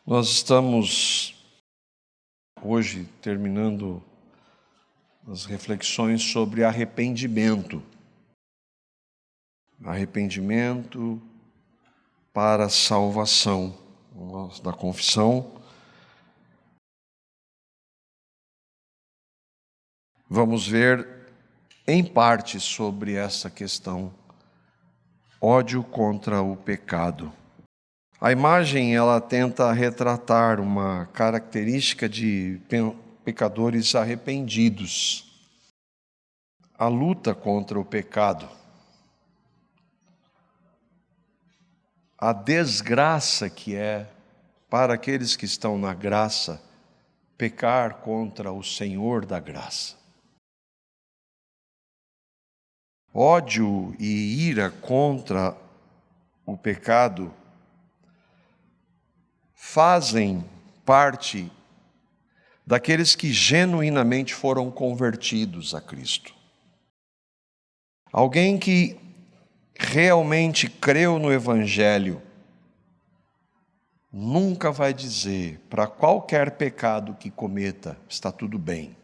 Nós estamos hoje terminando as reflexões sobre arrependimento. Arrependimento para a salvação. Da confissão. Vamos ver em parte sobre essa questão. Ódio contra o pecado. A imagem, ela tenta retratar uma característica de pecadores arrependidos. A luta contra o pecado. A desgraça que é, para aqueles que estão na graça, pecar contra o Senhor da graça. Ódio e ira contra o pecado fazem parte daqueles que genuinamente foram convertidos a Cristo. Alguém que realmente creu no Evangelho nunca vai dizer para qualquer pecado que cometa, está tudo bem,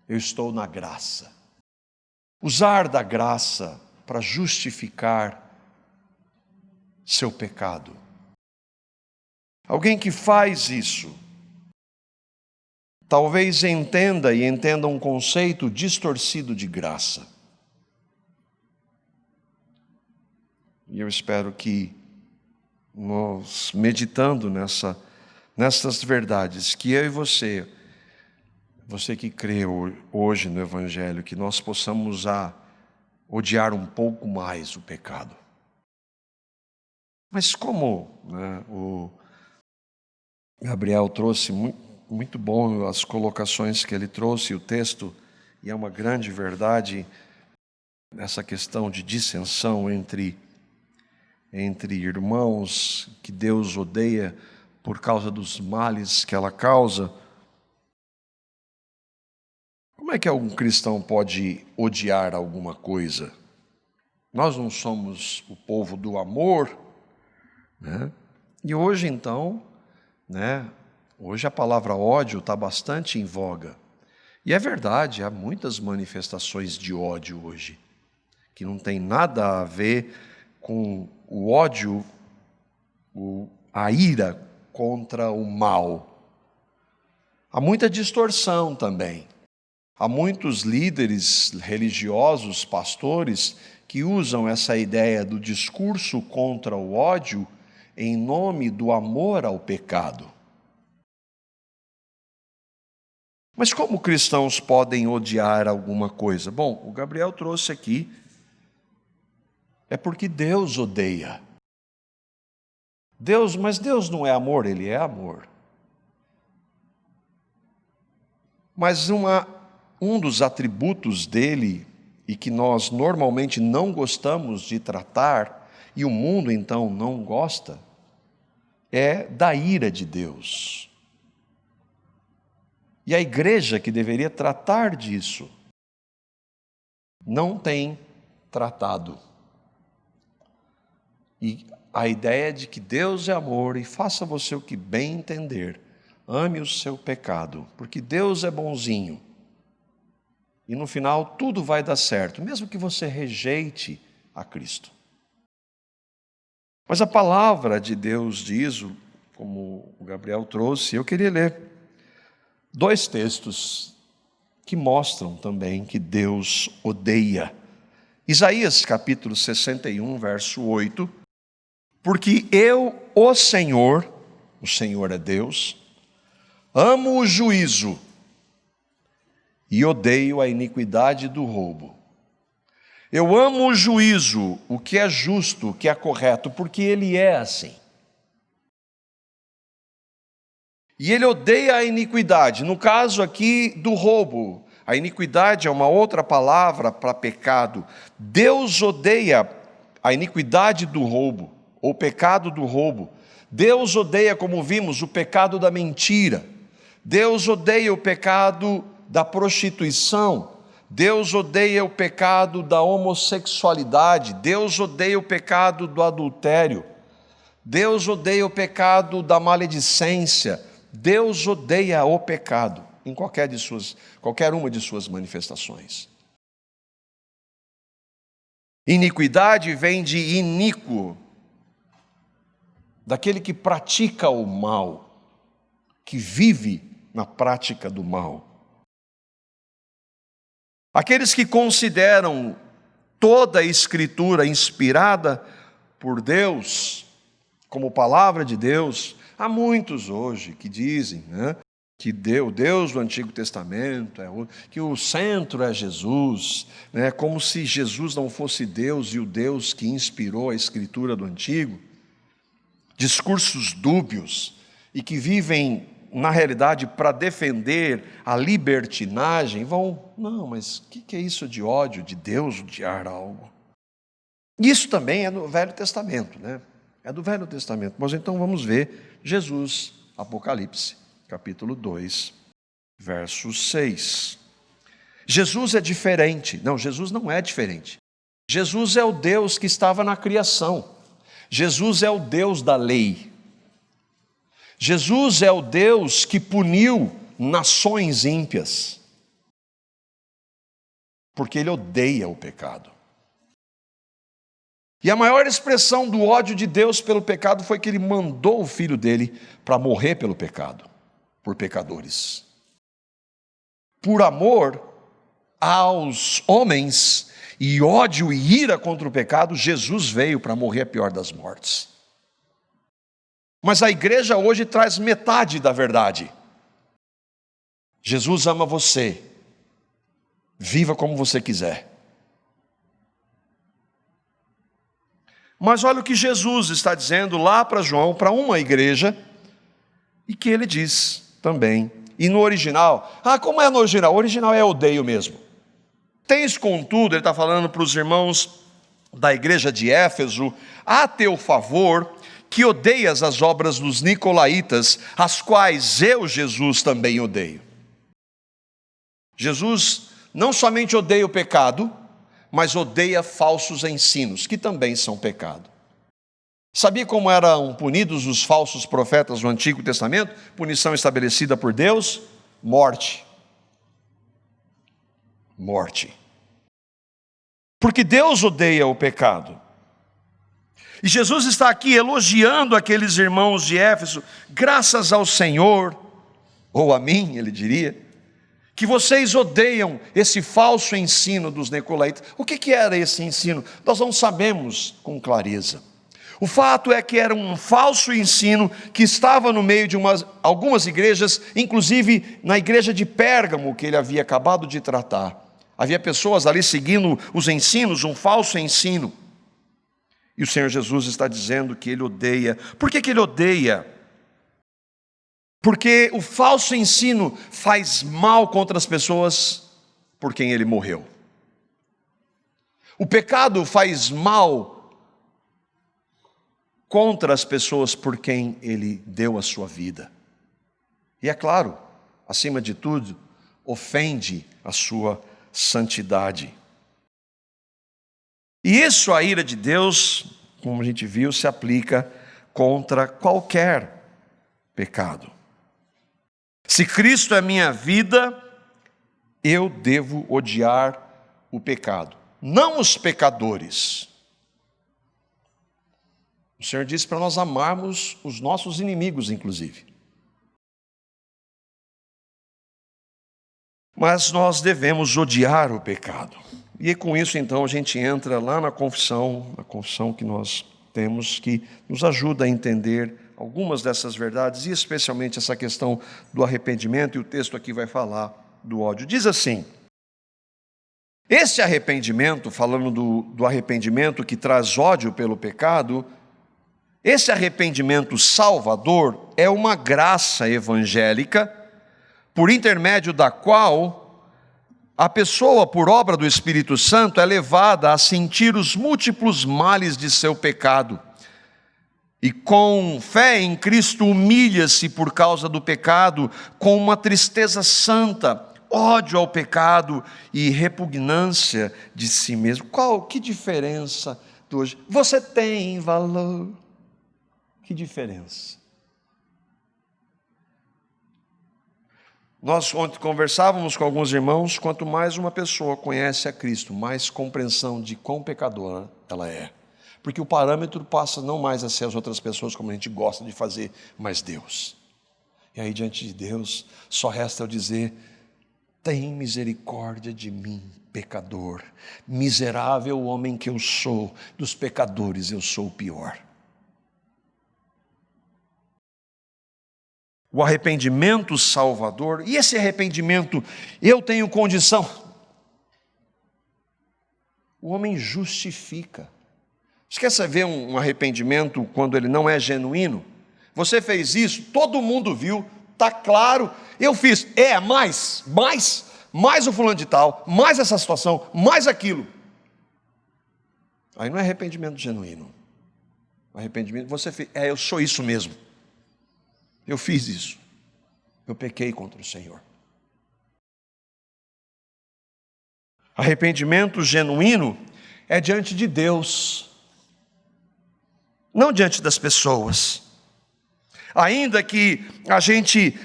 eu estou na graça. Usar da graça para justificar seu pecado. Alguém que faz isso, talvez entenda um conceito distorcido de graça. E eu espero que nós, meditando nessas verdades, que eu e você que crê hoje no Evangelho, que nós possamos odiar um pouco mais o pecado. Mas como o Gabriel trouxe, muito bom as colocações que ele trouxe, o texto, e é uma grande verdade essa questão de dissensão entre irmãos, que Deus odeia por causa dos males que ela causa. Como é que algum cristão pode odiar alguma coisa? Nós não somos o povo do amor, né? E hoje então, hoje a palavra ódio está bastante em voga. E é verdade, há muitas manifestações de ódio hoje, que não tem nada a ver com o ódio, a ira contra o mal. Há muita distorção também. Há muitos líderes religiosos, pastores, que usam essa ideia do discurso contra o ódio em nome do amor ao pecado. Mas como cristãos podem odiar alguma coisa? Bom, o Gabriel trouxe aqui, é porque Deus odeia. Mas Deus não é amor, Ele é amor. Mas um dos atributos dele, e que nós normalmente não gostamos de tratar, e o mundo então não gosta, é da ira de Deus. E a igreja que deveria tratar disso, não tem tratado. E a ideia de que Deus é amor e faça você o que bem entender, ame o seu pecado, porque Deus é bonzinho. E no final tudo vai dar certo, mesmo que você rejeite a Cristo. Mas a palavra de Deus diz, como o Gabriel trouxe, eu queria ler 2 textos que mostram também que Deus odeia. Isaías capítulo 61, verso 8. Porque eu, o Senhor é Deus, amo o juízo e odeio a iniquidade do roubo. Eu amo o juízo, o que é justo, o que é correto, porque Ele é assim. E Ele odeia a iniquidade, no caso aqui do roubo. A iniquidade é uma outra palavra para pecado. Deus odeia a iniquidade do roubo, ou o pecado do roubo. Deus odeia, como vimos, o pecado da mentira. Deus odeia o pecado da prostituição. Deus odeia o pecado da homossexualidade. Deus odeia o pecado do adultério. Deus odeia o pecado da maledicência. Deus odeia o pecado em qualquer uma de suas manifestações. Iniquidade vem de iníquo, daquele que pratica o mal, que vive na prática do mal. Aqueles que consideram toda a Escritura inspirada por Deus, como palavra de Deus, há muitos hoje que dizem, que o Deus do Antigo Testamento, que o centro é Jesus, como se Jesus não fosse Deus e o Deus que inspirou a Escritura do Antigo. Discursos dúbios e que vivem, na realidade, para defender a libertinagem, não, mas o que é isso de ódio, de Deus odiar algo? Isso também é no Velho Testamento, É do Velho Testamento. Mas então vamos ver Jesus, Apocalipse, capítulo 2, verso 6. Jesus é diferente. Não, Jesus não é diferente. Jesus é o Deus que estava na criação. Jesus é o Deus da lei. Jesus é o Deus que puniu nações ímpias, porque Ele odeia o pecado. E a maior expressão do ódio de Deus pelo pecado foi que Ele mandou o Filho dele para morrer pelo pecado, por pecadores. Por amor aos homens e ódio e ira contra o pecado, Jesus veio para morrer a pior das mortes. Mas a igreja hoje traz metade da verdade. Jesus ama você. Viva como você quiser. Mas olha o que Jesus está dizendo lá para João, para uma igreja, e que ele diz também. E no original, como é no original? O original é odeio mesmo. Tens, contudo, ele está falando para os irmãos da igreja de Éfeso, a teu favor, que odeias as obras dos nicolaítas, as quais eu, Jesus, também odeio. Jesus não somente odeia o pecado, mas odeia falsos ensinos, que também são pecado. Sabia como eram punidos os falsos profetas no Antigo Testamento? Punição estabelecida por Deus: morte. Morte. Porque Deus odeia o pecado. E Jesus está aqui elogiando aqueles irmãos de Éfeso, graças ao Senhor, ou a mim, ele diria, que vocês odeiam esse falso ensino dos nicolaítas. O que era esse ensino? Nós não sabemos com clareza. O fato é que era um falso ensino que estava no meio de algumas igrejas, inclusive na igreja de Pérgamo, que ele havia acabado de tratar. Havia pessoas ali seguindo os ensinos, um falso ensino. E o Senhor Jesus está dizendo que Ele odeia. Por que Ele odeia? Porque o falso ensino faz mal contra as pessoas por quem Ele morreu. O pecado faz mal contra as pessoas por quem Ele deu a sua vida. E é claro, acima de tudo, ofende a sua santidade. E isso, a ira de Deus, como a gente viu, se aplica contra qualquer pecado. Se Cristo é minha vida, eu devo odiar o pecado, não os pecadores. O Senhor disse para nós amarmos os nossos inimigos, inclusive. Mas nós devemos odiar o pecado. E com isso, então, a gente entra lá na confissão que nós temos, que nos ajuda a entender algumas dessas verdades, e especialmente essa questão do arrependimento, e o texto aqui vai falar do ódio. Diz assim: esse arrependimento, falando do arrependimento que traz ódio pelo pecado, esse arrependimento salvador é uma graça evangélica, por intermédio da qual a pessoa, por obra do Espírito Santo, é levada a sentir os múltiplos males de seu pecado. E com fé em Cristo humilha-se por causa do pecado, com uma tristeza santa, ódio ao pecado e repugnância de si mesmo. Que diferença de hoje? Você tem valor. Que diferença! Nós, ontem, conversávamos com alguns irmãos, quanto mais uma pessoa conhece a Cristo, mais compreensão de quão pecadora ela é. Porque o parâmetro passa não mais a ser as outras pessoas, como a gente gosta de fazer, mas Deus. E aí, diante de Deus, só resta eu dizer: tem misericórdia de mim, pecador. Miserável homem que eu sou, dos pecadores eu sou o pior. O arrependimento salvador, e esse arrependimento, eu tenho condição. O homem justifica. Você quer saber um arrependimento quando ele não é genuíno? Você fez isso, todo mundo viu, está claro, eu fiz, mais o fulano de tal, mais essa situação, mais aquilo. Aí não é arrependimento genuíno. O arrependimento, você fez, eu sou isso mesmo. Eu fiz isso. Eu pequei contra o Senhor. Arrependimento genuíno é diante de Deus, não diante das pessoas. Ainda que a gente,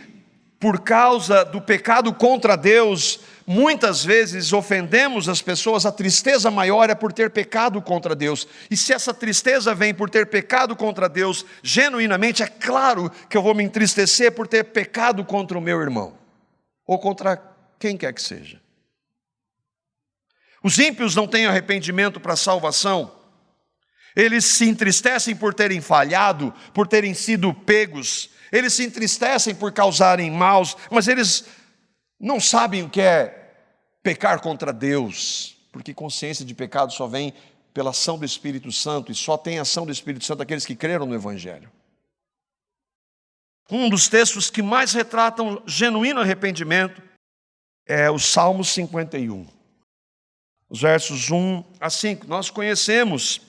por causa do pecado contra Deus, muitas vezes ofendemos as pessoas, a tristeza maior é por ter pecado contra Deus. E se essa tristeza vem por ter pecado contra Deus, genuinamente, é claro que eu vou me entristecer por ter pecado contra o meu irmão, ou contra quem quer que seja. Os ímpios não têm arrependimento para a salvação. Eles se entristecem por terem falhado, por terem sido pegos. Eles se entristecem por causarem maus, mas eles não sabem o que é pecar contra Deus, porque consciência de pecado só vem pela ação do Espírito Santo, e só tem ação do Espírito Santo aqueles que creram no Evangelho. Um dos textos que mais retratam genuíno arrependimento é o Salmo 51. Os versos 1 a 5, nós conhecemos,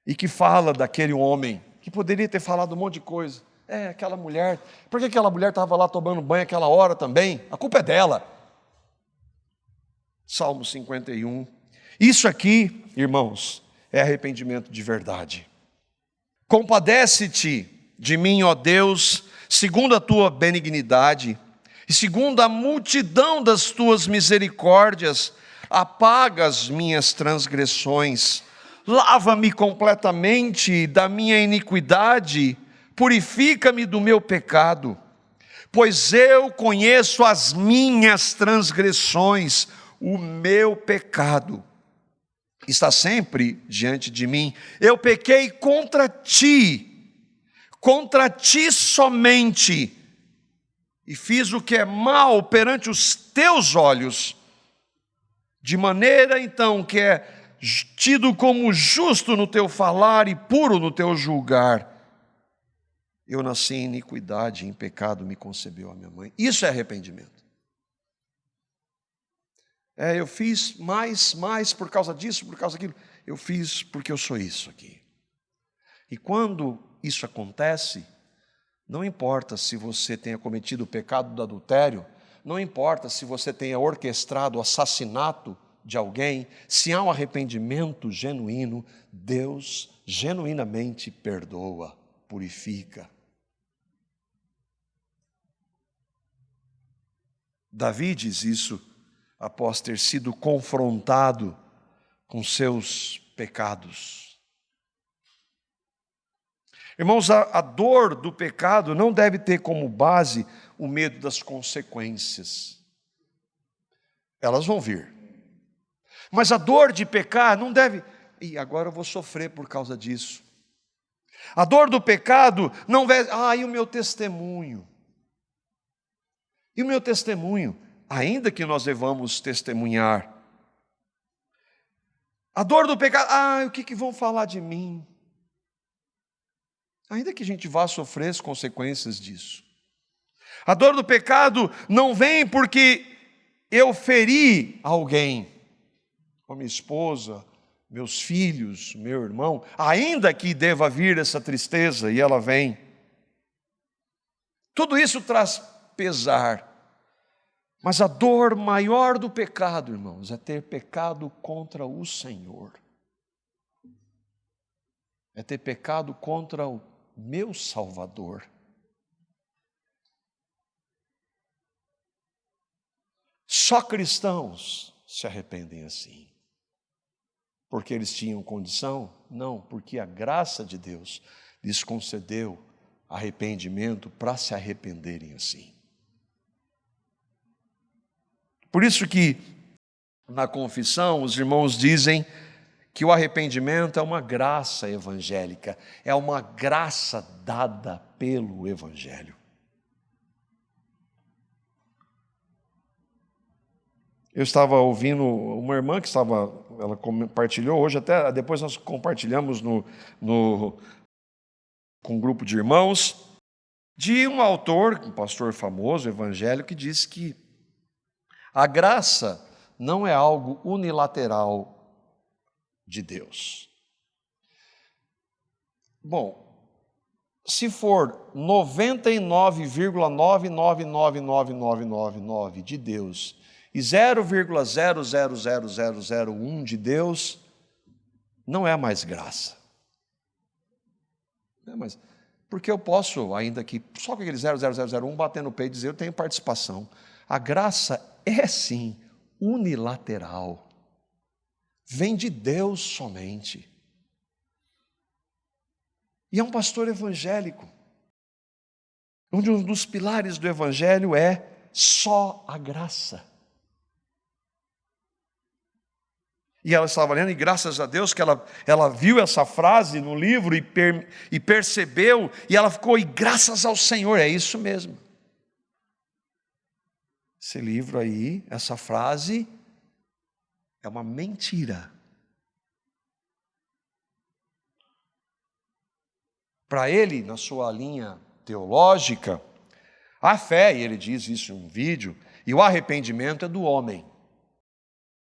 e que fala daquele homem, que poderia ter falado um monte de coisa. Aquela mulher, por que aquela mulher estava lá tomando banho aquela hora também? A culpa é dela. Salmo 51. Isso aqui, irmãos, é arrependimento de verdade. Compadece-te de mim, ó Deus, segundo a tua benignidade, e segundo a multidão das tuas misericórdias, apaga as minhas transgressões. Lava-me completamente da minha iniquidade, purifica-me do meu pecado, pois eu conheço as minhas transgressões, o meu pecado está sempre diante de mim. Eu pequei contra ti somente, e fiz o que é mal perante os teus olhos, de maneira então que é tido como justo no teu falar e puro no teu julgar. Eu nasci em iniquidade, em pecado me concebeu a minha mãe. Isso é arrependimento. Eu fiz mais por causa disso, por causa daquilo. Eu fiz porque eu sou isso aqui. E quando isso acontece, não importa se você tenha cometido o pecado do adultério, não importa se você tenha orquestrado o assassinato de alguém, se há um arrependimento genuíno, Deus genuinamente perdoa, purifica. Davi diz isso após ter sido confrontado com seus pecados. Irmãos, a dor do pecado não deve ter como base o medo das consequências. Elas vão vir. Mas a dor de pecar não deve... agora eu vou sofrer por causa disso. A dor do pecado não deve... e o meu testemunho? E o meu testemunho? Ainda que nós devamos testemunhar. A dor do pecado... o que vão falar de mim? Ainda que a gente vá sofrer as consequências disso. A dor do pecado não vem porque eu feri alguém, a minha esposa, meus filhos, meu irmão, ainda que deva vir essa tristeza, e ela vem. Tudo isso traz pesar, mas a dor maior do pecado, irmãos, é ter pecado contra o Senhor. É ter pecado contra o meu Salvador. Só cristãos se arrependem assim. Porque eles tinham condição? Não, porque a graça de Deus lhes concedeu arrependimento para se arrependerem assim. Por isso que na confissão os irmãos dizem que o arrependimento é uma graça evangélica, é uma graça dada pelo Evangelho. Eu estava ouvindo uma irmã que ela compartilhou hoje, até depois nós compartilhamos com um grupo de irmãos, de um autor, um pastor famoso, evangélico, que disse que a graça não é algo unilateral de Deus. Bom, se for 99,99999999 de Deus e 0,000001 de Deus, não é mais graça. Não é mais. Porque eu posso, ainda que só com aquele 0,0001 bater no peito e dizer, eu tenho participação. A graça é sim unilateral. Vem de Deus somente. E é um pastor evangélico. Um dos pilares do evangelho é só a graça. E ela estava lendo, e graças a Deus que ela viu essa frase no livro e percebeu, e ela ficou, e graças ao Senhor, é isso mesmo. Esse livro aí, essa frase, é uma mentira. Para ele, na sua linha teológica, a fé, e ele diz isso em um vídeo, e o arrependimento é do homem.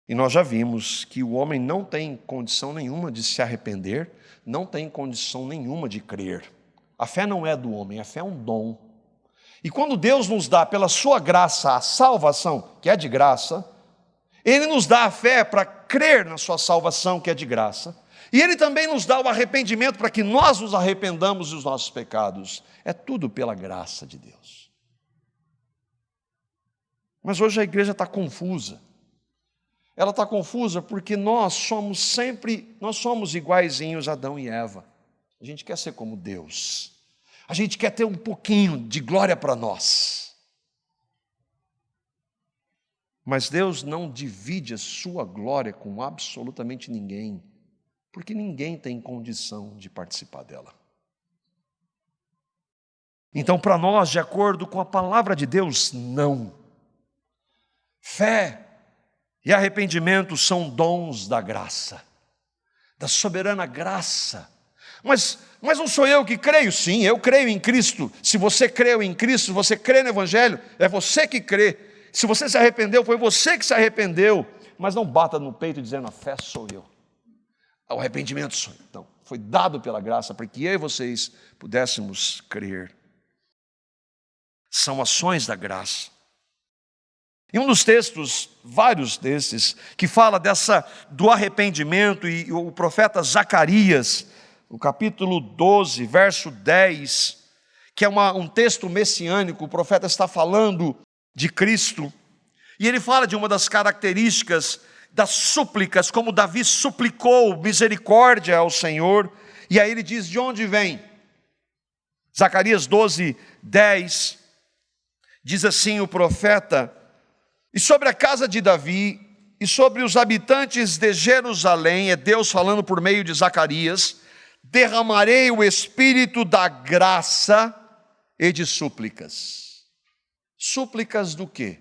E nós já vimos que o homem não tem condição nenhuma de se arrepender, não tem condição nenhuma de crer. A fé não é do homem, a fé é um dom. E quando Deus nos dá pela sua graça a salvação, que é de graça, Ele nos dá a fé para crer na sua salvação, que é de graça, e Ele também nos dá o arrependimento para que nós nos arrependamos dos nossos pecados. É tudo pela graça de Deus. Mas hoje a igreja está confusa. Ela está confusa porque nós somos iguaizinhos a Adão e Eva. A gente quer ser como Deus. A gente quer ter um pouquinho de glória para nós. Mas Deus não divide a sua glória com absolutamente ninguém, porque ninguém tem condição de participar dela. Então, para nós, de acordo com a palavra de Deus, não. Fé e arrependimento são dons da graça, da soberana graça. Mas não sou eu que creio? Sim, eu creio em Cristo. Se você creu em Cristo, se você crê no Evangelho, é você que crê. Se você se arrependeu, foi você que se arrependeu. Mas não bata no peito dizendo, a fé sou eu. O arrependimento sou eu. Não, foi dado pela graça para que eu e vocês pudéssemos crer. São ações da graça. E um dos textos, vários desses, que fala do arrependimento, e o profeta Zacarias, no capítulo 12, verso 10, que é um texto messiânico, o profeta está falando de Cristo, e ele fala de uma das características das súplicas, como Davi suplicou misericórdia ao Senhor, e aí ele diz de onde vem. Zacarias 12, 10, diz assim o profeta, e sobre a casa de Davi, e sobre os habitantes de Jerusalém, é Deus falando por meio de Zacarias, derramarei o espírito da graça e de súplicas. Súplicas do quê?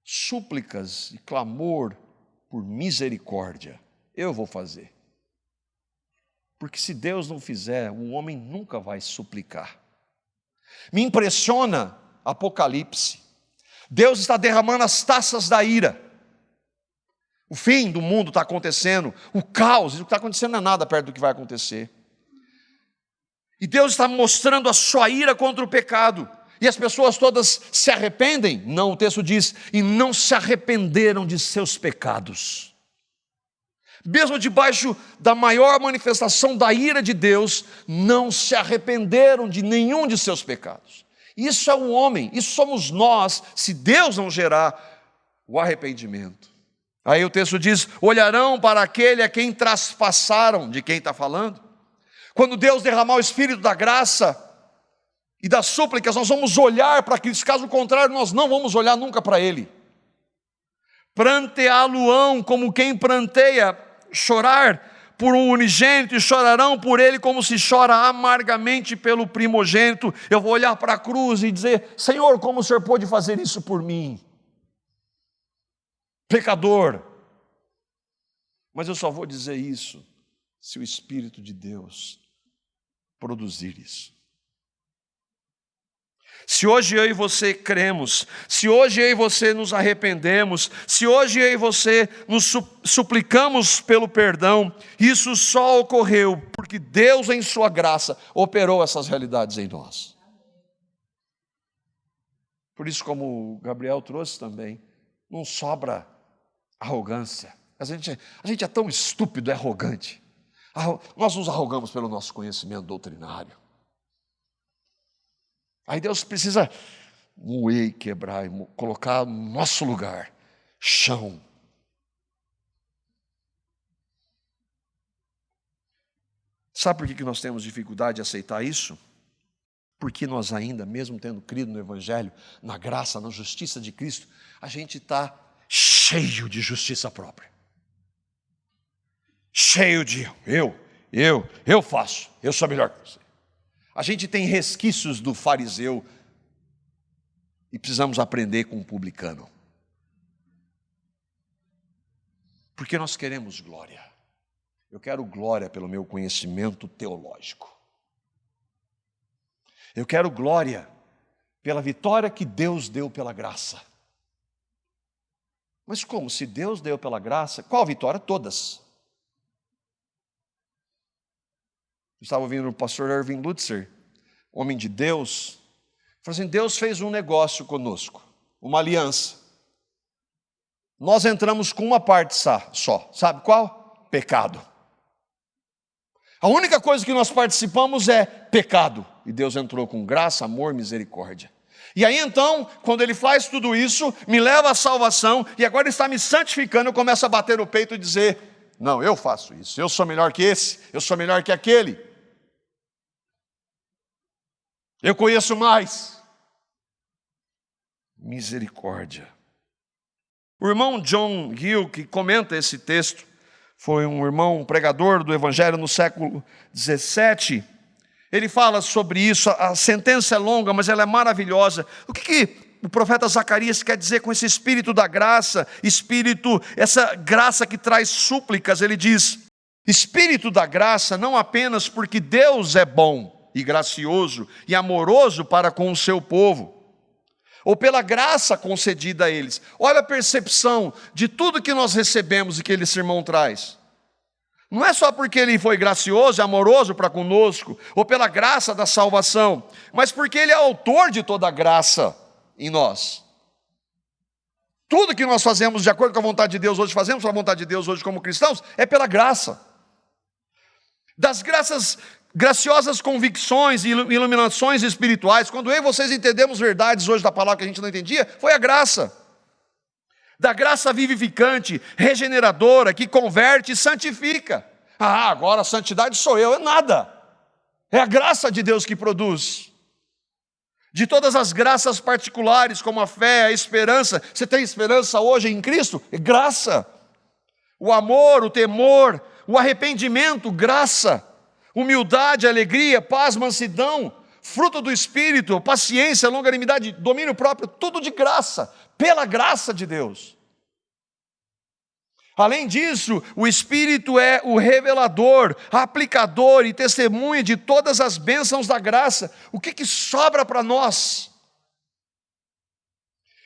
Súplicas e clamor por misericórdia. Eu vou fazer. Porque se Deus não fizer, o homem nunca vai suplicar. Me impressiona Apocalipse. Deus está derramando as taças da ira. O fim do mundo está acontecendo, o caos, o que está acontecendo não é nada perto do que vai acontecer. E Deus está mostrando a sua ira contra o pecado. E as pessoas todas se arrependem? Não, o texto diz, e não se arrependeram de seus pecados. mesmo debaixo da maior manifestação da ira de Deus, não se arrependeram de nenhum de seus pecados. Isso é o homem, isso somos nós, se Deus não gerar o arrependimento. Aí o texto diz: olharão para aquele a quem traspassaram. De quem está falando? Quando Deus derramar o Espírito da graça e das súplicas, nós vamos olhar para Cristo. Caso contrário, nós não vamos olhar nunca para Ele. Pranteá-lo-ão como quem pranteia, chorar por um unigênito, e chorarão por ele como se chora amargamente pelo primogênito. Eu vou olhar para a cruz e dizer: Senhor, como o Senhor pôde fazer isso por mim? Pecador. Mas eu só vou dizer isso se o Espírito de Deus produzir isso. Se hoje eu e você cremos, se hoje eu e você nos arrependemos, se hoje eu e você nos suplicamos pelo perdão, isso só ocorreu porque Deus, em sua graça, operou essas realidades em nós. Por isso, como o Gabriel trouxe também, não sobra arrogância. A gente é tão estúpido, é arrogante. Nós nos arrogamos pelo nosso conhecimento doutrinário. Aí Deus precisa moer, quebrar e colocar no nosso lugar, chão. Sabe por que nós temos dificuldade de aceitar isso? Porque nós ainda, mesmo tendo crido no Evangelho, na graça, na justiça de Cristo, a gente está cheio de justiça própria. Cheio de eu faço, eu sou melhor que você. A gente tem resquícios do fariseu e precisamos aprender com o publicano. Porque nós queremos glória. Eu quero glória pelo meu conhecimento teológico. Eu quero glória pela vitória que Deus deu pela graça. Mas como? Se Deus deu pela graça, qual vitória? Todas. Eu estava ouvindo o pastor Erwin Lutzer, homem de Deus, falou assim: Deus fez um negócio conosco, uma aliança. Nós entramos com uma parte só, sabe qual? Pecado. A única coisa que nós participamos é pecado, e Deus entrou com graça, amor, misericórdia. E aí então, quando Ele faz tudo isso, me leva à salvação, e agora Ele está me santificando, eu começo a bater no peito e dizer: não, eu faço isso, eu sou melhor que esse, eu sou melhor que aquele. Eu conheço mais. Misericórdia. O irmão John Gill, que comenta esse texto, foi um irmão pregador do Evangelho no século 17. Ele fala sobre isso. A sentença é longa, mas ela é maravilhosa. O que o profeta Zacarias quer dizer com esse espírito da graça? Essa graça que traz súplicas. Ele diz: espírito da graça, não apenas porque Deus é bom e gracioso e amoroso para com o seu povo, ou pela graça concedida a eles. Olha a percepção de tudo que nós recebemos e que esse irmão traz. Não é só porque Ele foi gracioso e amoroso para conosco, ou pela graça da salvação, mas porque Ele é autor de toda a graça em nós. Tudo que nós fazemos de acordo com a vontade de Deus hoje, fazemos a vontade de Deus hoje como cristãos, é pela graça. Das graciosas convicções e iluminações espirituais, quando eu e vocês entendemos verdades hoje da palavra que a gente não entendia, foi a graça. Da graça vivificante, regeneradora, que converte e santifica. Agora a santidade sou eu, é nada. É a graça de Deus que produz. De todas as graças particulares, como a fé, a esperança. Você tem esperança hoje em Cristo? É graça. O amor, o temor, o arrependimento, graça. Humildade, alegria, paz, mansidão, fruto do Espírito, paciência, longanimidade, domínio próprio, tudo de graça, pela graça de Deus. Além disso, o Espírito é o revelador, aplicador e testemunha de todas as bênçãos da graça. O que sobra para nós?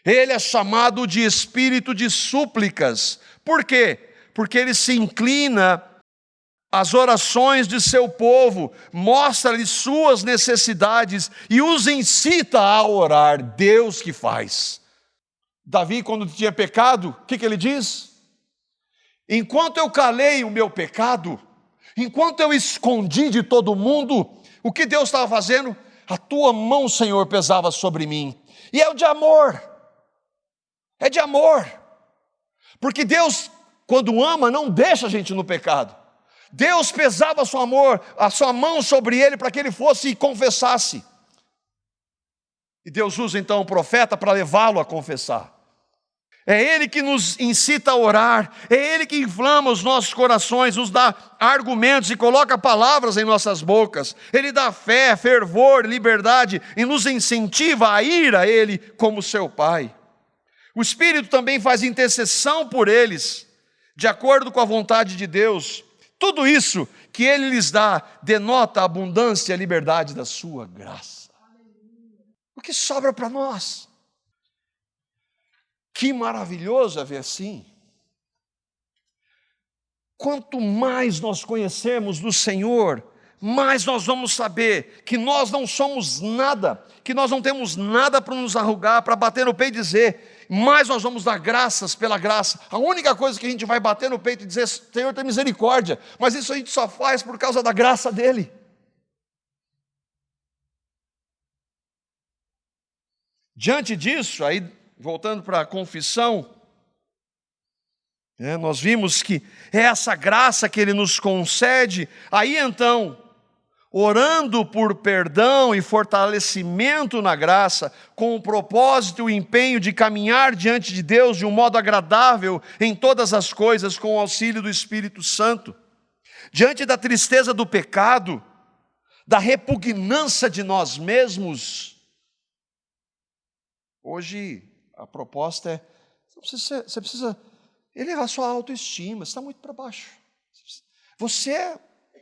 Ele é chamado de Espírito de súplicas. Por quê? Porque ele se inclina as orações de seu povo, mostra-lhe suas necessidades e os incita a orar. Deus que faz. Davi, quando tinha pecado, o que ele diz? Enquanto eu calei o meu pecado, enquanto eu escondi de todo mundo, o que Deus estava fazendo? A tua mão, Senhor, pesava sobre mim. E é de amor. É de amor. Porque Deus, quando ama, não deixa a gente no pecado. Deus pesava a sua mão sobre ele para que ele fosse e confessasse. E Deus usa então o profeta para levá-lo a confessar. É ele que nos incita a orar, é ele que inflama os nossos corações, nos dá argumentos e coloca palavras em nossas bocas. Ele dá fé, fervor, liberdade e nos incentiva a ir a ele como seu Pai. O Espírito também faz intercessão por eles, de acordo com a vontade de Deus. Tudo isso que ele lhes dá denota a abundância e a liberdade da sua graça. O que sobra para nós? Que maravilhoso é ver assim. Quanto mais nós conhecermos do Senhor, mais nós vamos saber que nós não somos nada, que nós não temos nada para nos arrugar, para bater no peito e dizer, mais nós vamos dar graças pela graça. A única coisa que a gente vai bater no peito e dizer, Senhor, tem misericórdia, mas isso a gente só faz por causa da graça dEle. Diante disso, aí voltando para a confissão, nós vimos que é essa graça que Ele nos concede, aí então, orando por perdão e fortalecimento na graça, com o propósito e o empenho de caminhar diante de Deus de um modo agradável em todas as coisas, com o auxílio do Espírito Santo. Diante da tristeza do pecado, da repugnância de nós mesmos, hoje a proposta é, você precisa elevar sua autoestima, você está muito para baixo. Você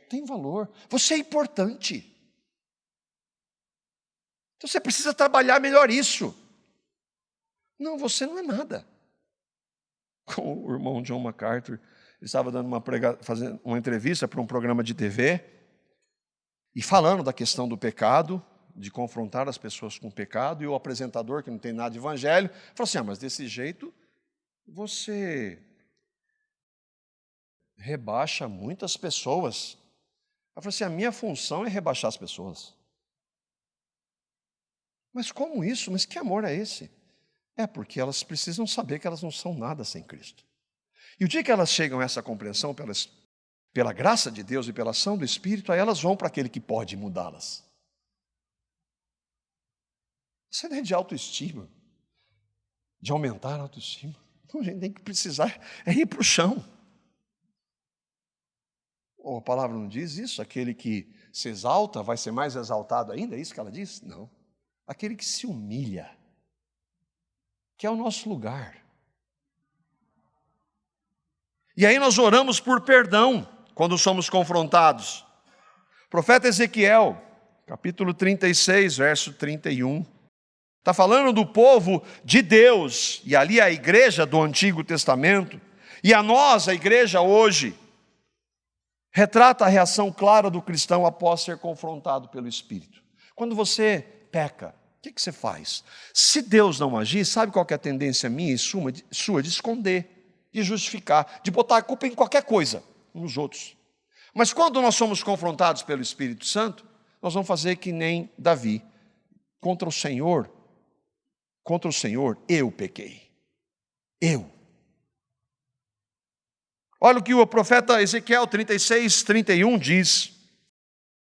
tem valor, você é importante. Então você precisa trabalhar melhor isso. Não, você não é nada. Com o irmão John MacArthur, ele estava dando fazendo uma entrevista para um programa de TV, e falando da questão do pecado, de confrontar as pessoas com o pecado, e o apresentador, que não tem nada de evangelho, falou assim, mas desse jeito você rebaixa muitas pessoas. Eu falei assim, a minha função é rebaixar as pessoas. Mas como isso? Mas que amor é esse? É porque elas precisam saber que elas não são nada sem Cristo. E o dia que elas chegam a essa compreensão, pela graça de Deus e pela ação do Espírito, aí elas vão para aquele que pode mudá-las. Isso é de autoestima, de aumentar a autoestima. Então, a gente tem que precisar ir para o chão. Ou a palavra não diz isso? Aquele que se exalta vai ser mais exaltado ainda? É isso que ela diz? Não. Aquele que se humilha, que é o nosso lugar. E aí nós oramos por perdão quando somos confrontados. O profeta Ezequiel, capítulo 36, verso 31. Está falando do povo de Deus, e ali a igreja do Antigo Testamento, e a nós, a igreja hoje, retrata a reação clara do cristão após ser confrontado pelo Espírito. Quando você peca, o que você faz? Se Deus não agir, sabe qual que é a tendência minha e sua? De esconder, de justificar, de botar a culpa em qualquer coisa, nos outros. Mas quando nós somos confrontados pelo Espírito Santo, nós vamos fazer que nem Davi, contra o Senhor, eu pequei. Eu. Olha o que o profeta Ezequiel 36, 31 diz.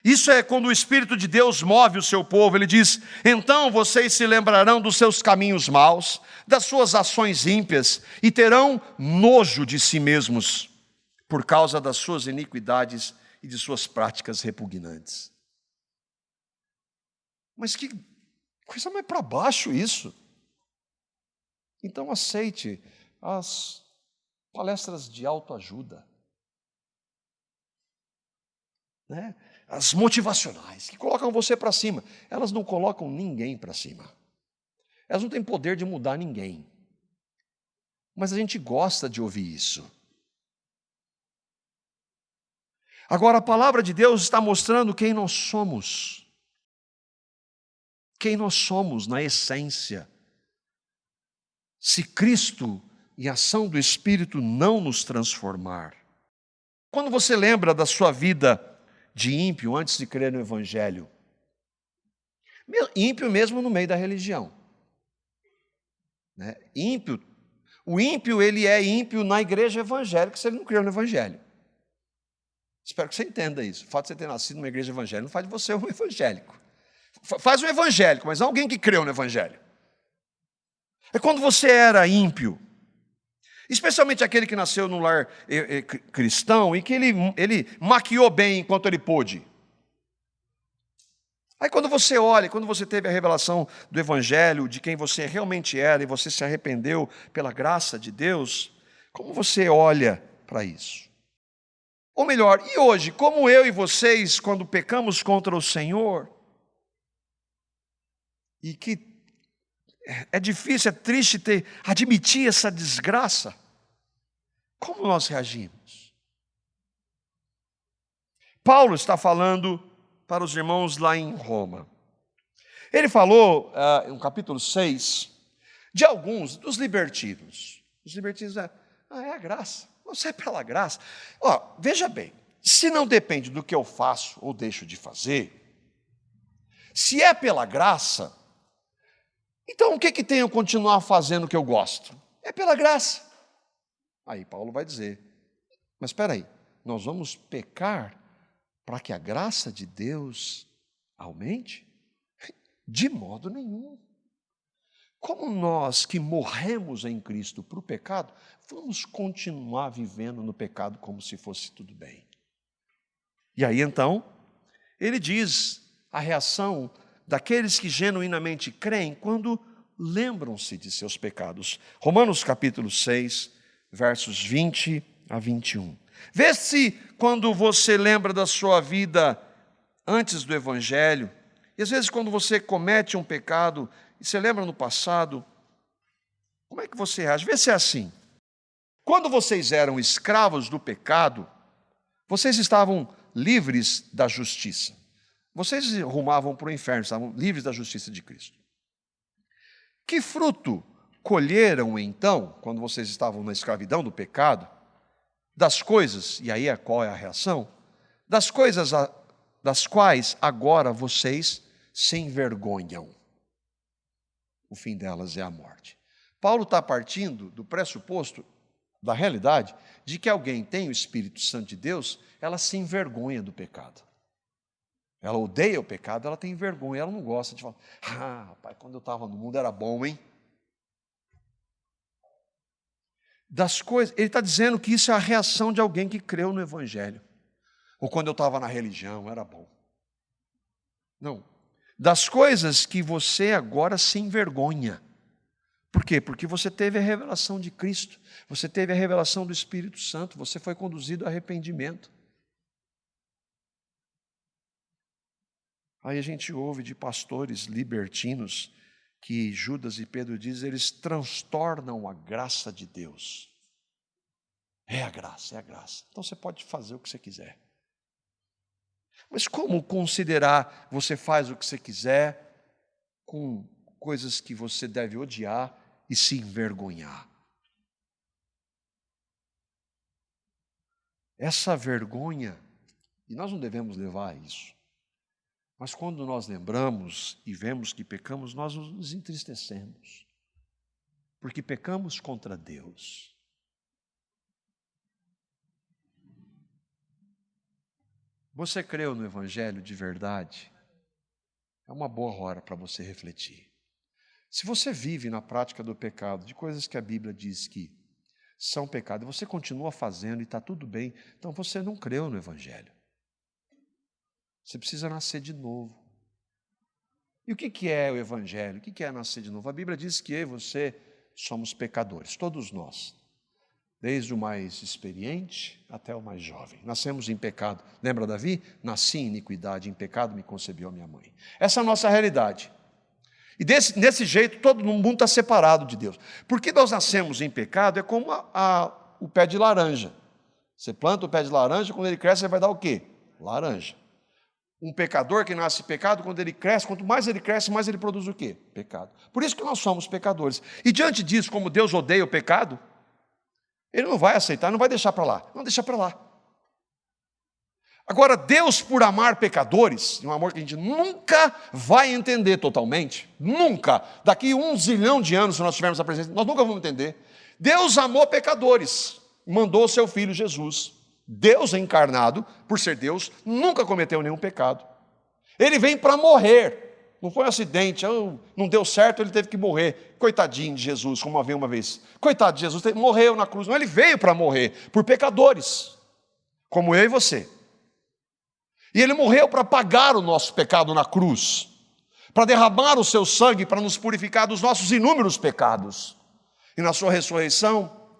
Isso é quando o Espírito de Deus move o seu povo. Ele diz, então vocês se lembrarão dos seus caminhos maus, das suas ações ímpias, e terão nojo de si mesmos, por causa das suas iniquidades e de suas práticas repugnantes. Mas que coisa mais para baixo isso. Então aceite as palestras de autoajuda, né? As motivacionais, que colocam você para cima. Elas não colocam ninguém para cima. Elas não têm poder de mudar ninguém. Mas a gente gosta de ouvir isso. Agora, a palavra de Deus está mostrando quem nós somos. Quem nós somos na essência. Se Cristo e a ação do Espírito não nos transformar. Quando você lembra da sua vida de ímpio antes de crer no Evangelho, ímpio mesmo no meio da religião, né? O ímpio ele é ímpio na igreja evangélica se ele não creu no Evangelho. Espero que você entenda isso. O fato de você ter nascido numa igreja evangélica não faz de você um evangélico. Faz um evangélico, mas não alguém que creu no Evangelho. É quando você era ímpio, especialmente aquele que nasceu num lar cristão e que ele maquiou bem enquanto ele pôde. Aí quando você olha, quando você teve a revelação do Evangelho, de quem você realmente era e você se arrependeu pela graça de Deus, como você olha para isso? Ou melhor, e hoje, como eu e vocês, quando pecamos contra o Senhor, e que é difícil, é triste admitir essa desgraça, como nós reagimos? Paulo está falando para os irmãos lá em Roma. Ele falou, no capítulo 6, de alguns dos libertinos. Os libertinos é a graça, você é pela graça. Veja bem, se não depende do que eu faço ou deixo de fazer, se é pela graça, então o que tem eu continuar fazendo o que eu gosto? É pela graça. Aí Paulo vai dizer, mas espera aí, nós vamos pecar para que a graça de Deus aumente? De modo nenhum. Como nós que morremos em Cristo para o pecado, vamos continuar vivendo no pecado como se fosse tudo bem? E aí então, ele diz a reação daqueles que genuinamente creem quando lembram-se de seus pecados. Romanos capítulo 6, versos 20 a 21. Vê se quando você lembra da sua vida antes do Evangelho, e às vezes quando você comete um pecado, e você lembra no passado, como é que você reage? Vê se é assim. Quando vocês eram escravos do pecado, vocês estavam livres da justiça. Vocês rumavam para o inferno, estavam livres da justiça de Cristo. Que fruto colheram então, quando vocês estavam na escravidão do pecado, das coisas, e aí qual é a reação? Das coisas das quais agora vocês se envergonham. O fim delas é a morte. Paulo está partindo do pressuposto, da realidade, de que alguém tem o Espírito Santo de Deus, ela se envergonha do pecado. Ela odeia o pecado, ela tem vergonha, ela não gosta de falar, rapaz, quando eu estava no mundo era bom, hein? Das coisas, ele está dizendo que isso é a reação de alguém que creu no Evangelho. Ou quando eu estava na religião, era bom. Não. Das coisas que você agora se envergonha. Por quê? Porque você teve a revelação de Cristo, você teve a revelação do Espírito Santo, você foi conduzido ao arrependimento. Aí a gente ouve de pastores libertinos que Judas e Pedro dizem, eles transtornam a graça de Deus. É a graça, é a graça. Então você pode fazer o que você quiser. Mas como considerar você faz o que você quiser com coisas que você deve odiar e se envergonhar? Essa vergonha, e nós não devemos levar a isso, mas quando nós lembramos e vemos que pecamos, nós nos entristecemos, porque pecamos contra Deus. Você creu no Evangelho de verdade? É uma boa hora para você refletir. Se você vive na prática do pecado, de coisas que a Bíblia diz que são pecado, e você continua fazendo e está tudo bem, então você não creu no Evangelho. Você precisa nascer de novo. E o que é o Evangelho? O que é nascer de novo? A Bíblia diz que eu e você somos pecadores, todos nós. Desde o mais experiente até o mais jovem. Nascemos em pecado. Lembra Davi? Nasci em iniquidade, em pecado me concebeu minha mãe. Essa é a nossa realidade. E desse jeito todo mundo está separado de Deus. Porque nós nascemos em pecado é como o pé de laranja. Você planta o pé de laranja, quando ele cresce, ele vai dar o quê? Laranja. Um pecador que nasce em pecado, quando ele cresce, quanto mais ele cresce, mais ele produz o quê? Pecado. Por isso que nós somos pecadores. E diante disso, como Deus odeia o pecado, Ele não vai aceitar, não vai deixar para lá. Não, deixa para lá. Agora, Deus, por amar pecadores, um amor que a gente nunca vai entender totalmente, nunca, daqui 1 zilhão de anos, se nós tivermos a presença, nós nunca vamos entender. Deus amou pecadores, mandou o seu Filho Jesus. Deus encarnado, por ser Deus, nunca cometeu nenhum pecado. Ele vem para morrer, não foi um acidente, não deu certo, ele teve que morrer. Coitadinho de Jesus, como havia uma vez. Coitado de Jesus, morreu na cruz. Não, ele veio para morrer por pecadores, como eu e você. E ele morreu para pagar o nosso pecado na cruz, para derramar o seu sangue, para nos purificar dos nossos inúmeros pecados. E na sua ressurreição,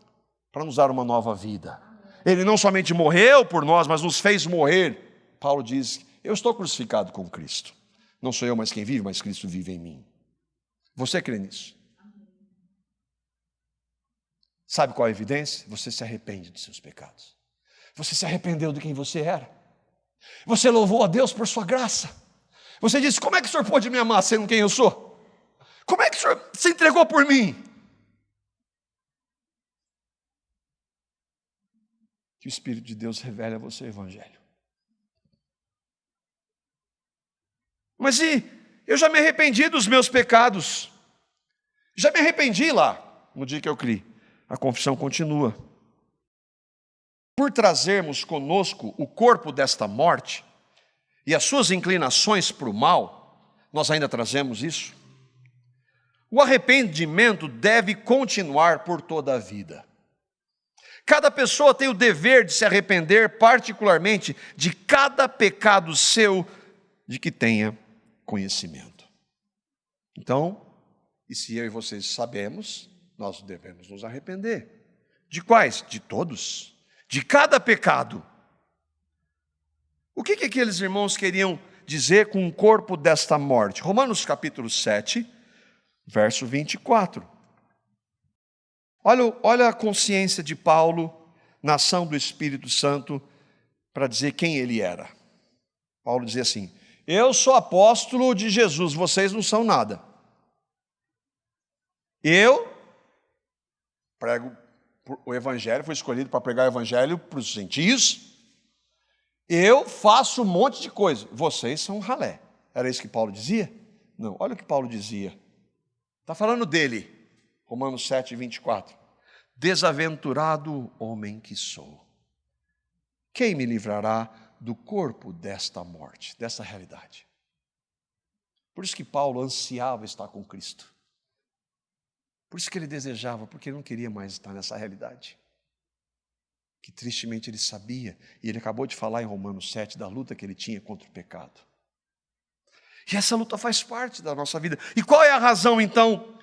para nos dar uma nova vida. Ele não somente morreu por nós, mas nos fez morrer. Paulo diz, eu estou crucificado com Cristo. Não sou eu mais quem vive, mas Cristo vive em mim. Você crê nisso? Sabe qual é a evidência? Você se arrepende dos seus pecados. Você se arrependeu de quem você era. Você louvou a Deus por sua graça. Você disse, como é que o Senhor pode me amar sendo quem eu sou? Como é que o Senhor se entregou por mim? Que o Espírito de Deus revele a você o Evangelho. Mas eu já me arrependi dos meus pecados. Já me arrependi lá, no dia que eu criei. A confissão continua. Por trazermos conosco o corpo desta morte e as suas inclinações para o mal, nós ainda trazemos isso. O arrependimento deve continuar por toda a vida. Cada pessoa tem o dever de se arrepender, particularmente de cada pecado seu, de que tenha conhecimento. Então, e se eu e vocês sabemos, nós devemos nos arrepender. De quais? De todos. De cada pecado. O que aqueles irmãos queriam dizer com o corpo desta morte? Romanos capítulo 7, verso 24. Olha a consciência de Paulo na ação do Espírito Santo para dizer quem ele era. Paulo dizia assim, eu sou apóstolo de Jesus, vocês não são nada. Eu prego o Evangelho, fui escolhido para pregar o Evangelho para os gentios. Eu faço um monte de coisa, vocês são um ralé. Era isso que Paulo dizia? Não, olha o que Paulo dizia. Está falando dele, Romanos 7, 24. Desaventurado homem que sou, quem me livrará do corpo desta morte, dessa realidade? Por isso que Paulo ansiava estar com Cristo. Por isso que ele desejava, porque ele não queria mais estar nessa realidade. Que tristemente ele sabia, e ele acabou de falar em Romanos 7, da luta que ele tinha contra o pecado. E essa luta faz parte da nossa vida. E qual é a razão, então,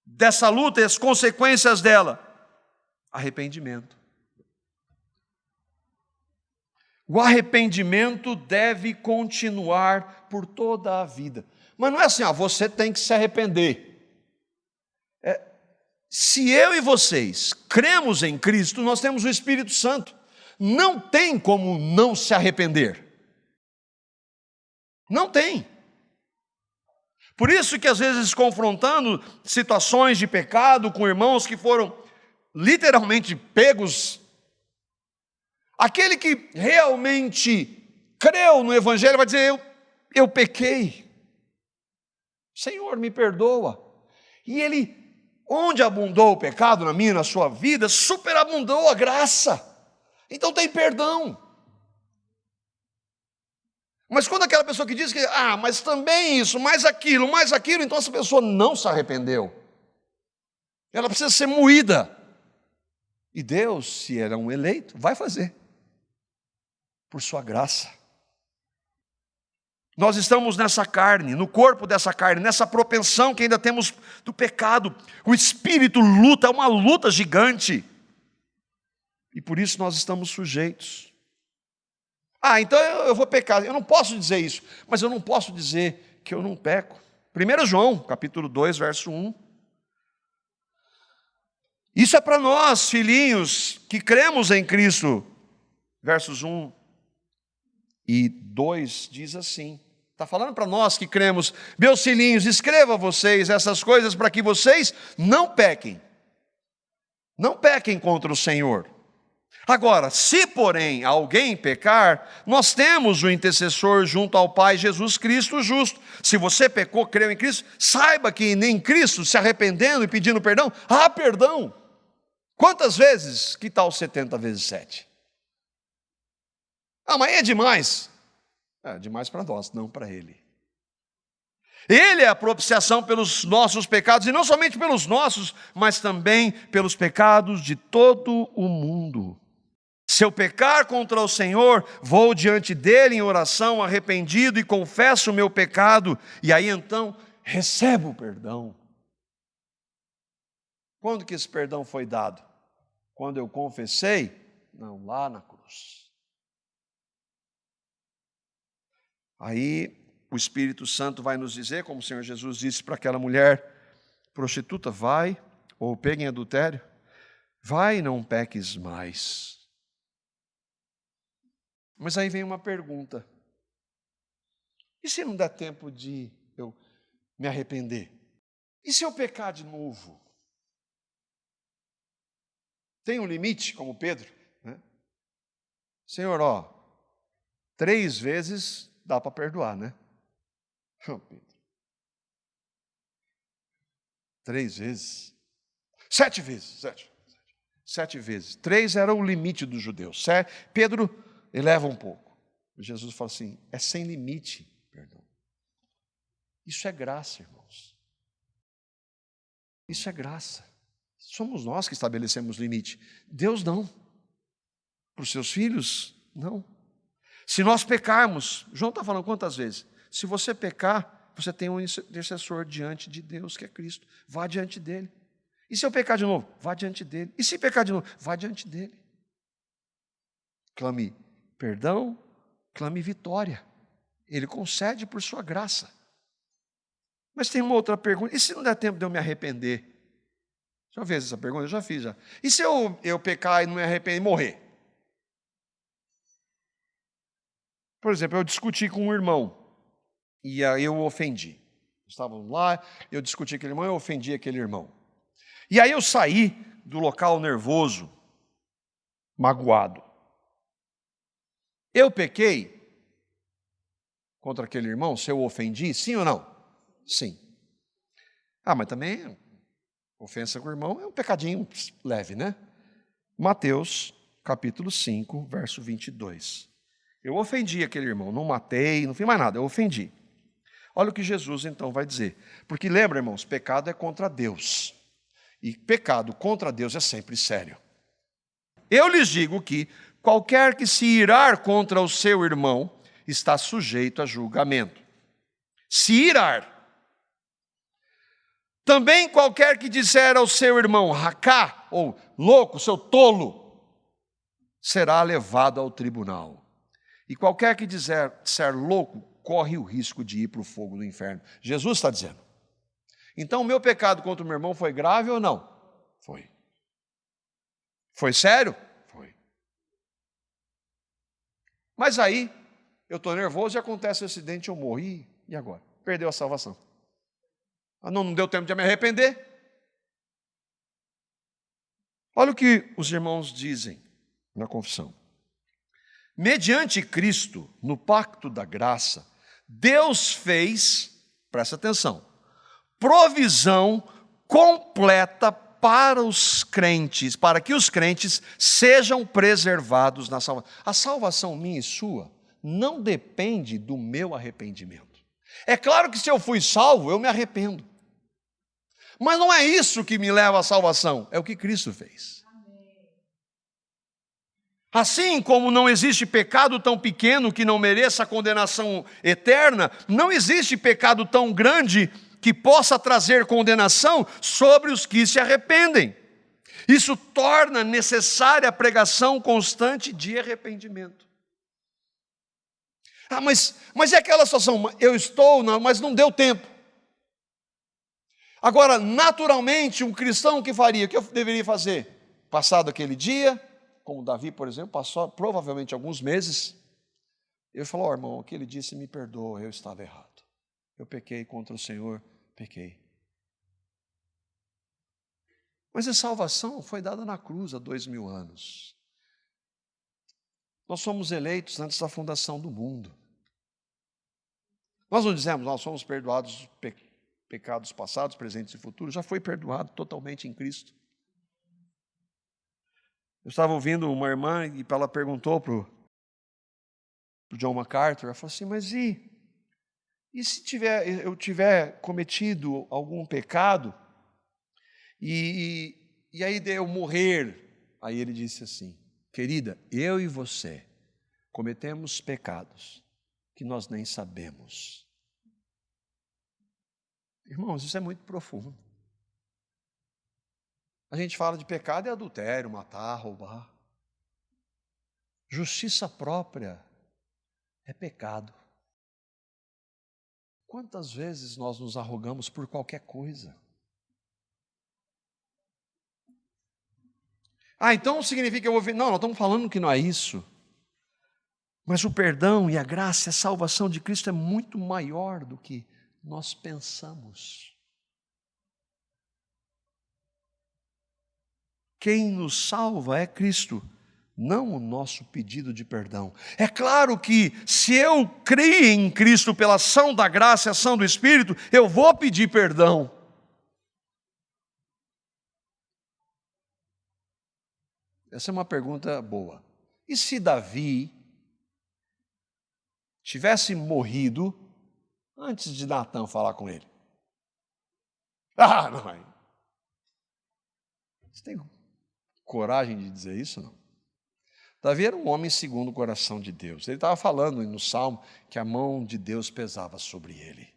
dessa luta e as consequências dela? Arrependimento. O arrependimento deve continuar por toda a vida. Mas não é assim, você tem que se arrepender. Se eu e vocês cremos em Cristo, nós temos o Espírito Santo. Não tem como não se arrepender. Não tem. Por isso que às vezes confrontando situações de pecado com irmãos que foram literalmente pegos, aquele que realmente creu no Evangelho vai dizer, eu pequei. Senhor, me perdoa. E ele, onde abundou o pecado na minha e na sua vida, superabundou a graça. Então tem perdão. Mas quando aquela pessoa que diz que, mas também isso, mais aquilo, então essa pessoa não se arrependeu. Ela precisa ser moída. E Deus, se era um eleito, vai fazer. Por sua graça. Nós estamos nessa carne, no corpo dessa carne, nessa propensão que ainda temos do pecado. O Espírito luta, é uma luta gigante. E por isso nós estamos sujeitos. Então eu vou pecar. Eu não posso dizer isso, mas eu não posso dizer que eu não peco. 1 João, capítulo 2, verso 1. Isso é para nós, filhinhos, que cremos em Cristo. Versos 1 e 2 diz assim. Está falando para nós que cremos. Meus filhinhos, escreva a vocês essas coisas para que vocês não pequem. Não pequem contra o Senhor. Agora, se porém alguém pecar, nós temos o intercessor junto ao Pai, Jesus Cristo justo. Se você pecou, creu em Cristo, saiba que em Cristo, se arrependendo e pedindo perdão, há perdão. Quantas vezes? Que tal 70 vezes 7? Ah, mas é demais. É demais para nós, não para Ele. Ele é a propiciação pelos nossos pecados, e não somente pelos nossos, mas também pelos pecados de todo o mundo. Se eu pecar contra o Senhor, vou diante dele em oração, arrependido, e confesso o meu pecado, e aí então recebo o perdão. Quando que esse perdão foi dado? Quando eu confessei? Não, lá na cruz. Aí o Espírito Santo vai nos dizer, como o Senhor Jesus disse para aquela mulher prostituta, vai, ou pega em adultério, vai e não peques mais. Mas aí vem uma pergunta, e se não der tempo de eu me arrepender? E se eu pecar de novo? Tem um limite, como Pedro, né? Senhor, 3 vezes dá para perdoar, né? Pedro. 3 vezes. 7 vezes. 7 vezes. 3 era o limite dos judeus. Pedro eleva um pouco. Jesus fala assim, é sem limite, perdão. Isso é graça, irmãos. Isso é graça. Somos nós que estabelecemos limite. Deus não. Para os seus filhos, não. Se nós pecarmos, João está falando quantas vezes? Se você pecar, você tem um intercessor diante de Deus, que é Cristo. Vá diante dele. E se eu pecar de novo? Vá diante dele. E se pecar de novo? Vá diante dele. Clame perdão, clame vitória. Ele concede por sua graça. Mas tem uma outra pergunta. E se não der tempo de eu me arrepender? Já fez essa pergunta? Eu já fiz já. E se eu pecar e não me arrepender e morrer? Por exemplo, eu discuti com um irmão e aí eu o ofendi. Estávamos lá, eu discuti com aquele irmão e eu ofendi aquele irmão. E aí eu saí do local nervoso, magoado. Eu pequei contra aquele irmão, se eu o ofendi, sim ou não? Sim. Ah, mas também ofensa com o irmão é um pecadinho leve, né? Mateus, capítulo 5, verso 22. Eu ofendi aquele irmão, não matei, não fiz mais nada, eu ofendi. Olha o que Jesus então vai dizer. Porque lembra, irmãos, pecado é contra Deus. E pecado contra Deus é sempre sério. Eu lhes digo que qualquer que se irar contra o seu irmão está sujeito a julgamento. Se irar. Também qualquer que disser ao seu irmão, racá, ou louco, seu tolo, será levado ao tribunal. E qualquer que disser louco, corre o risco de ir para o fogo do inferno. Jesus está dizendo. Então, o meu pecado contra o meu irmão foi grave ou não? Foi. Foi sério? Foi. Mas aí, eu estou nervoso e acontece o acidente, eu morri. E agora? Perdeu a salvação. Não deu tempo de me arrepender? Olha o que os irmãos dizem na confissão. Mediante Cristo, no pacto da graça, Deus fez, presta atenção, provisão completa para os crentes, para que os crentes sejam preservados na salvação. A salvação minha e sua não depende do meu arrependimento. É claro que se eu fui salvo, eu me arrependo. Mas não é isso que me leva à salvação, é o que Cristo fez. Assim como não existe pecado tão pequeno que não mereça a condenação eterna, não existe pecado tão grande que possa trazer condenação sobre os que se arrependem. Isso torna necessária a pregação constante de arrependimento. Mas é aquela situação, mas não deu tempo. Agora, naturalmente, um cristão o que faria? O que eu deveria fazer? Passado aquele dia, como Davi, por exemplo, passou provavelmente alguns meses, eu falo, irmão, aquele dia você me perdoa, eu estava errado. Eu pequei contra o Senhor, pequei. Mas a salvação foi dada na cruz há 2000 anos. Nós somos eleitos antes da fundação do mundo. Nós não dizemos, nós somos perdoados dos pecados passados, presentes e futuros. Já foi perdoado totalmente em Cristo. Eu estava ouvindo uma irmã e ela perguntou para o John MacArthur, ela falou assim, mas e se eu tiver cometido algum pecado e aí de eu morrer? Aí ele disse assim, querida, eu e você cometemos pecados que nós nem sabemos. Irmãos, isso é muito profundo. A gente fala de pecado e adultério, matar, roubar. Justiça própria é pecado. Quantas vezes nós nos arrogamos por qualquer coisa? Então significa que eu vou ver. Não, nós estamos falando que não é isso. Mas o perdão e a graça e a salvação de Cristo é muito maior do que nós pensamos. Quem nos salva é Cristo, não o nosso pedido de perdão. É claro que se eu criei em Cristo pela ação da graça e ação do Espírito, eu vou pedir perdão. Essa é uma pergunta boa. E se Davi tivesse morrido antes de Natã falar com ele? Não é. Você tem coragem de dizer isso, não? Davi era um homem segundo o coração de Deus. Ele estava falando no Salmo que a mão de Deus pesava sobre ele.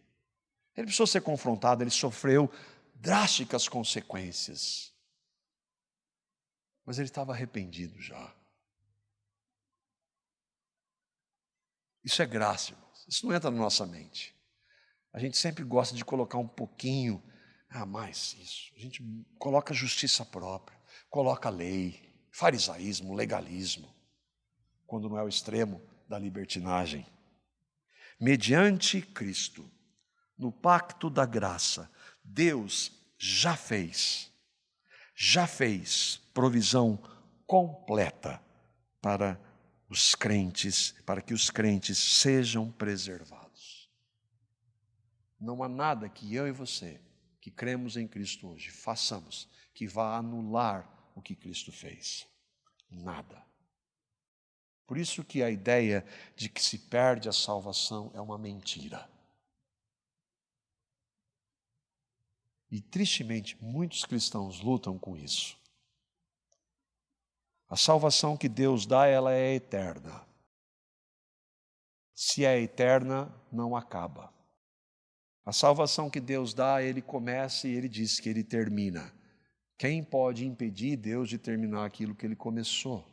Ele precisou ser confrontado, ele sofreu drásticas consequências. Mas ele estava arrependido já. Isso é graça, irmãos. Isso não entra na nossa mente. A gente sempre gosta de colocar um pouquinho a mais isso. A gente coloca justiça própria, coloca lei, farisaísmo, legalismo, quando não é o extremo da libertinagem. Mediante Cristo, no pacto da graça, Deus já fez provisão completa para os crentes, para que os crentes sejam preservados. Não há nada que eu e você, que cremos em Cristo hoje, façamos que vá anular o que Cristo fez. Nada. Por isso que a ideia de que se perde a salvação é uma mentira. E tristemente, muitos cristãos lutam com isso. A salvação que Deus dá, ela é eterna. Se é eterna, não acaba. A salvação que Deus dá, Ele começa e Ele diz que Ele termina. Quem pode impedir Deus de terminar aquilo que Ele começou?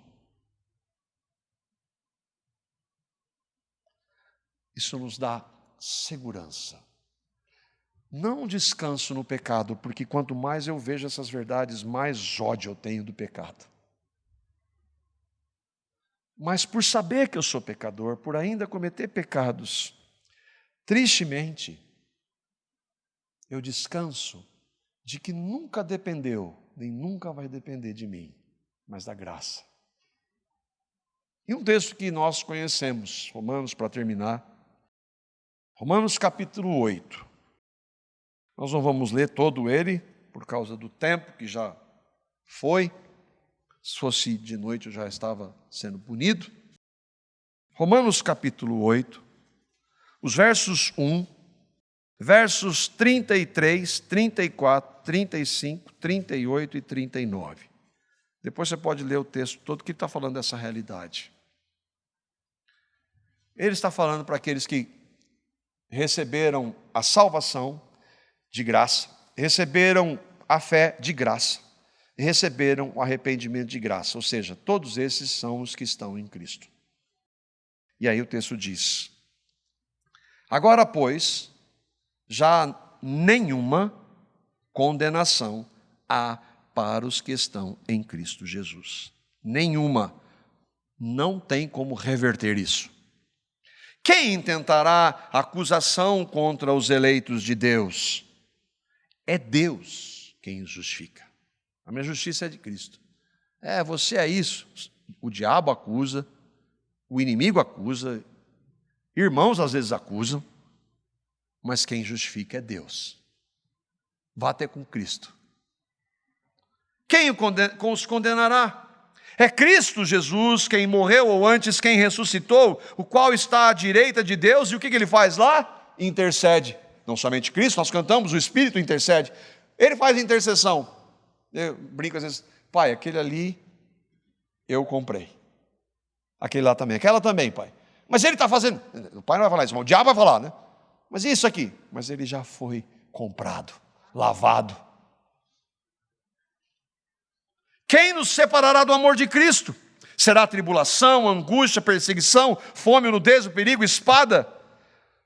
Isso nos dá segurança. Não descanso no pecado, porque quanto mais eu vejo essas verdades, mais ódio eu tenho do pecado. Mas por saber que eu sou pecador, por ainda cometer pecados, tristemente, eu descanso de que nunca dependeu, nem nunca vai depender de mim, mas da graça. E um texto que nós conhecemos, Romanos, para terminar, Romanos capítulo 8. Nós não vamos ler todo ele, por causa do tempo que já foi. Se fosse de noite eu já estava sendo punido. Romanos capítulo 8, os versos 1, versos 33, 34, 35, 38 e 39. Depois você pode ler o texto todo que está falando dessa realidade. Ele está falando para aqueles que receberam a salvação de graça, receberam a fé de graça, e receberam o arrependimento de graça, ou seja, todos esses são os que estão em Cristo. E aí o texto diz: agora, pois, já nenhuma condenação há para os que estão em Cristo Jesus. Nenhuma. Não tem como reverter isso. Quem intentará acusação contra os eleitos de Deus? É Deus quem os justifica. A minha justiça é de Cristo. Você é isso. O diabo acusa, o inimigo acusa, irmãos às vezes acusam, mas quem justifica é Deus. Vá ter com Cristo. Quem os condenará? É Cristo Jesus quem morreu, ou antes quem ressuscitou, o qual está à direita de Deus, e o que ele faz lá? Intercede. Não somente Cristo, nós cantamos, o Espírito intercede. Ele faz intercessão. Eu brinco às vezes, pai, aquele ali eu comprei. Aquele lá também, aquela também, pai. Mas ele está fazendo, o pai não vai falar isso, mas o diabo vai falar, né? Mas isso aqui, mas ele já foi comprado, lavado. Quem nos separará do amor de Cristo? Será tribulação, angústia, perseguição, fome, nudez, o perigo, espada?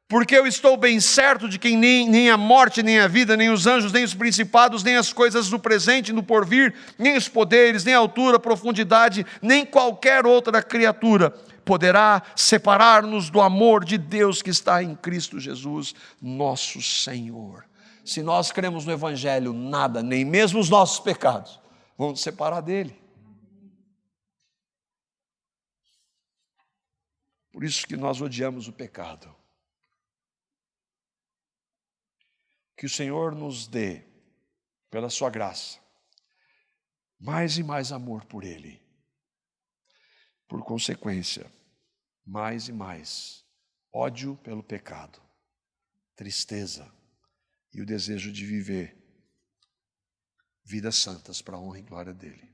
Porque eu estou bem certo de que nem a morte, nem a vida, nem os anjos, nem os principados, nem as coisas do presente e do porvir, nem os poderes, nem a altura, profundidade, nem qualquer outra criatura poderá separar-nos do amor de Deus que está em Cristo Jesus, nosso Senhor. Se nós cremos no Evangelho, nada, nem mesmo os nossos pecados, vão nos separar dele. Por isso que nós odiamos o pecado. Que o Senhor nos dê, pela sua graça, mais e mais amor por Ele. Por consequência, mais e mais ódio pelo pecado, tristeza e o desejo de viver vidas santas para a honra e glória dEle.